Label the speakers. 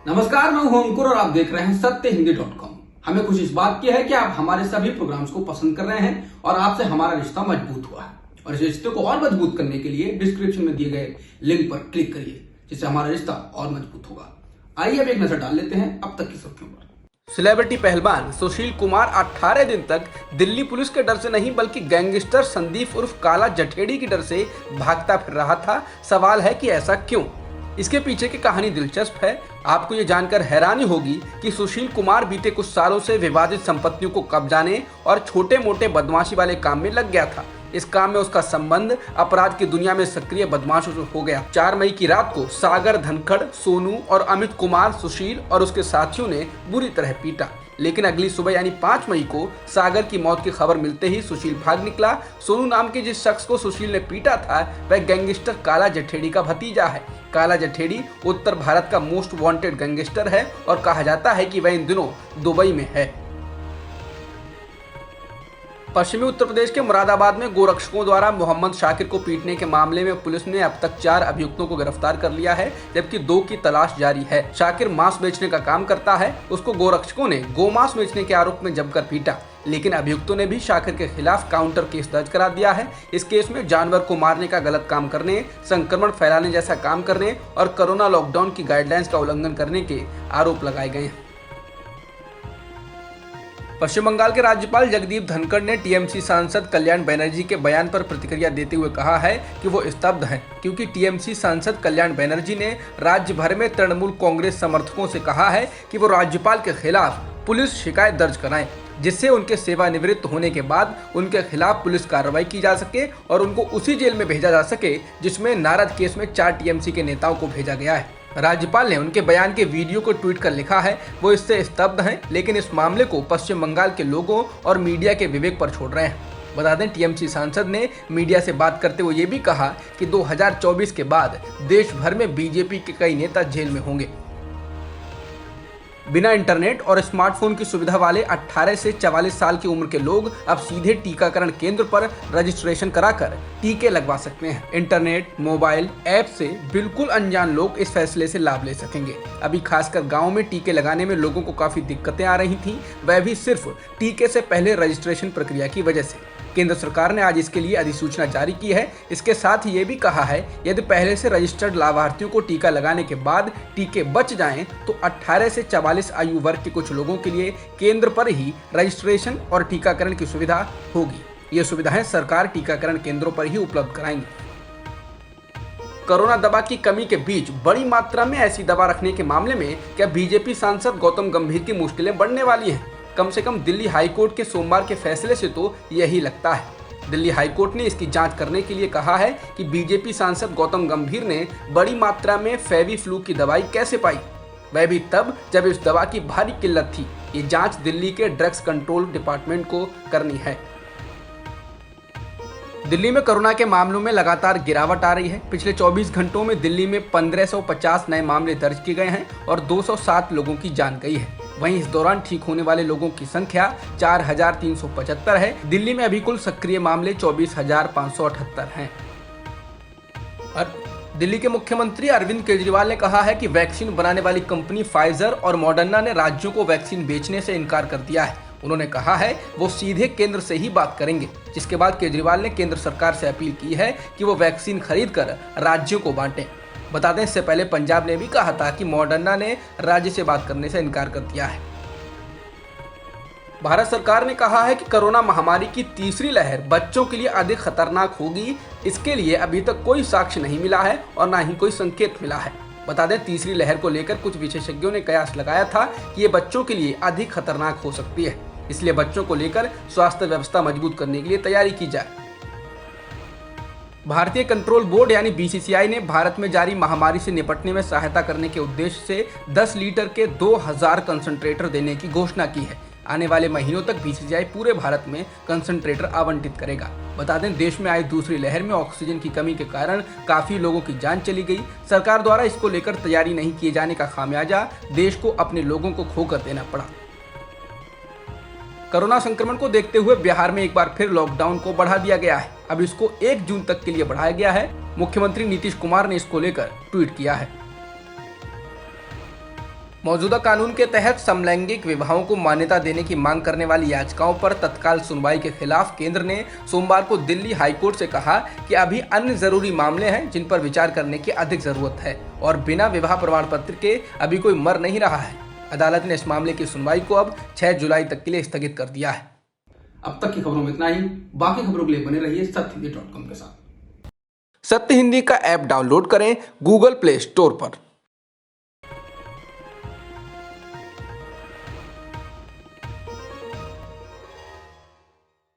Speaker 1: नमस्कार, मैं हूं अंकुर और आप देख रहे हैं सत्यहिंदी.com। हमें खुशी इस बात की है कि आप हमारे सभी प्रोग्राम्स को पसंद कर रहे हैं और आपसे हमारा रिश्ता मजबूत हुआ है। और इस रिश्ते को और मजबूत करने के लिए डिस्क्रिप्शन में दिए गए लिंक पर क्लिक करिए, जिससे हमारा रिश्ता और मजबूत होगा। आइए अब एक नजर डाल लेते हैं अब तक की सुर्खियों पर।
Speaker 2: सेलिब्रिटी पहलवान सुशील कुमार 18 दिन तक दिल्ली पुलिस के डर से नहीं बल्कि गैंगस्टर संदीप उर्फ काला जठेड़ी के डर से भागता फिर रहा था। सवाल है कि ऐसा क्यों? इसके पीछे की कहानी दिलचस्प है। आपको ये जानकर हैरानी होगी कि सुशील कुमार बीते कुछ सालों से विवादित संपत्तियों को कब्जाने और छोटे मोटे बदमाशी वाले काम में लग गया था। इस काम में उसका संबंध अपराध की दुनिया में सक्रिय बदमाशों से हो गया। 4 मई की रात को सागर धनखड़, सोनू और अमित कुमार सुशील और उसके साथियों ने बुरी तरह पीटा। लेकिन अगली सुबह यानी 5 मई को सागर की मौत की खबर मिलते ही सुशील भाग निकला। सोनू नाम के जिस शख्स को सुशील ने पीटा था वह गैंगस्टर काला जठेड़ी का भतीजा है। काला जठेड़ी उत्तर भारत का मोस्ट वांटेड गैंगस्टर है और कहा जाता है कि वह इन दिनों दुबई में है। पश्चिमी उत्तर प्रदेश के मुरादाबाद में गोरक्षकों द्वारा मोहम्मद शाकिर को पीटने के मामले में पुलिस ने अब तक 4 अभियुक्तों को गिरफ्तार कर लिया है, जबकि 2 की तलाश जारी है। शाकिर मांस बेचने का काम करता है। उसको गोरक्षकों ने गोमांस बेचने के आरोप में जमकर पीटा, लेकिन अभियुक्तों ने भी शाकिर के खिलाफ काउंटर केस दर्ज करा दिया है। इस केस में जानवर को मारने का गलत काम करने, संक्रमण फैलाने जैसा काम करने और कोरोना लॉकडाउन की गाइडलाइंस का उल्लंघन करने के आरोप लगाए गए हैं। पश्चिम बंगाल के राज्यपाल जगदीप धनखड़ ने टीएमसी सांसद कल्याण बनर्जी के बयान पर प्रतिक्रिया देते हुए कहा है कि वो स्तब्ध हैं, क्योंकि टीएमसी सांसद कल्याण बनर्जी ने राज्य भर में तृणमूल कांग्रेस समर्थकों से कहा है कि वो राज्यपाल के खिलाफ पुलिस शिकायत दर्ज कराएं, जिससे उनके सेवानिवृत्त होने के बाद उनके खिलाफ पुलिस कार्रवाई की जा सके और उनको उसी जेल में भेजा जा सके जिसमें नारद केस में 4 टीएमसी के नेताओं को भेजा गया है। राज्यपाल ने उनके बयान के वीडियो को ट्वीट कर लिखा है वो इससे स्तब्ध हैं, लेकिन इस मामले को पश्चिम बंगाल के लोगों और मीडिया के विवेक पर छोड़ रहे हैं। बता दें, टीएमसी सांसद ने मीडिया से बात करते हुए ये भी कहा कि 2024 के बाद देश भर में बीजेपी के कई नेता जेल में होंगे। बिना इंटरनेट और स्मार्टफोन की सुविधा वाले 18 से 44 साल की उम्र के लोग अब सीधे टीकाकरण केंद्र पर रजिस्ट्रेशन कराकर टीके लगवा सकते हैं। इंटरनेट, मोबाइल ऐप से बिल्कुल अनजान लोग इस फैसले से लाभ ले सकेंगे। अभी खासकर गांव में टीके लगाने में लोगों को काफी दिक्कतें आ रही थी, वह भी सिर्फ टीके से पहले रजिस्ट्रेशन प्रक्रिया की वजह से। केंद्र सरकार ने आज इसके लिए अधिसूचना जारी की है। इसके साथ ही ये भी कहा है यदि पहले से रजिस्टर्ड लाभार्थियों को टीका लगाने के बाद टीके बच जाएं तो 18 से 44 आयु वर्ग के कुछ लोगों के लिए केंद्र पर ही रजिस्ट्रेशन और टीकाकरण की सुविधा होगी। ये सुविधाएं सरकार टीकाकरण केंद्रों पर ही उपलब्ध कराएंगी। कोरोना दवा की कमी के बीच बड़ी मात्रा में ऐसी दवा रखने के मामले में क्या बीजेपी सांसद गौतम गंभीर की मुश्किलें बढ़ने वाली हैं? कम से कम दिल्ली हाईकोर्ट के सोमवार के फैसले से तो यही लगता है। दिल्ली हाईकोर्ट ने इसकी जांच करने के लिए कहा है कि बीजेपी सांसद गौतम गंभीर ने बड़ी मात्रा में फेविफ्लू की दवाई कैसे पाई, वह भी तब जब इस दवा की भारी किल्लत थी। ये जांच दिल्ली के ड्रग्स कंट्रोल डिपार्टमेंट को करनी है। दिल्ली में कोरोना के मामलों में लगातार गिरावट आ रही है। पिछले 24 घंटों में दिल्ली में 1550 नए मामले दर्ज किए गए हैं और 207 लोगों की जान गई है। वहीं इस दौरान ठीक होने वाले लोगों की संख्या 4375 है। दिल्ली में अभी कुल सक्रिय मामले 24,578 हैं। और दिल्ली के मुख्यमंत्री अरविंद केजरीवाल ने कहा है कि वैक्सीन बनाने वाली कंपनी फाइजर और मॉडर्ना ने राज्यों को वैक्सीन बेचने से इनकार कर दिया है। उन्होंने कहा है वो सीधे केंद्र से ही बात करेंगे, जिसके बाद केजरीवाल ने केंद्र सरकार से अपील की है कि वो वैक्सीन खरीद कर राज्यों को बांटें। बता दें, इससे पहले पंजाब ने भी कहा था कि मॉडर्ना ने राज्य से बात करने से इनकार कर दिया है। भारत सरकार ने कहा है कि कोरोना महामारी की तीसरी लहर बच्चों के लिए अधिक खतरनाक होगी। इसके लिए अभी तक कोई साक्ष्य नहीं मिला है और ना ही कोई संकेत मिला है। बता दें, तीसरी लहर को लेकर कुछ विशेषज्ञों ने कयास लगाया था कि ये बच्चों के लिए अधिक खतरनाक हो सकती है, इसलिए बच्चों को लेकर स्वास्थ्य व्यवस्था मजबूत करने के लिए तैयारी की जाए। भारतीय कंट्रोल बोर्ड यानी बीसीसीआई ने भारत में जारी महामारी से निपटने में सहायता करने के उद्देश्य से 10 लीटर के 2000 कंसंट्रेटर देने की घोषणा की है। आने वाले महीनों तक बीसीसीआई पूरे भारत में कंसंट्रेटर आवंटित करेगा। बता दें, देश में आई दूसरी लहर में ऑक्सीजन की कमी के कारण काफी लोगों की जान चली गई। सरकार द्वारा इसको लेकर तैयारी नहीं किए जाने का खामियाजा देश को अपने लोगों को खोकर देना पड़ा। कोरोना संक्रमण को देखते हुए बिहार में एक बार फिर लॉकडाउन को बढ़ा दिया गया है। अब इसको 1 जून तक के लिए बढ़ाया गया है। मुख्यमंत्री नीतीश कुमार ने इसको लेकर ट्वीट किया है। मौजूदा कानून के तहत समलैंगिक विवाहों को मान्यता देने की मांग करने वाली याचिकाओं पर तत्काल सुनवाई के खिलाफ केंद्र ने सोमवार को दिल्ली हाईकोर्ट से कहा कि अभी अन्य जरूरी मामले हैं जिन पर विचार करने की अधिक जरूरत है और बिना विवाह प्रमाण पत्र के अभी कोई मर नहीं रहा है। अदालत ने इस मामले की सुनवाई को अब 6 जुलाई तक के लिए स्थगित कर दिया है।
Speaker 1: अब तक की खबरों में इतना ही। बाकी खबरों के लिए बने रहिए सत्यहिंदी.com के साथ।
Speaker 2: सत्य हिंदी का ऐप डाउनलोड करें गूगल प्ले स्टोर पर।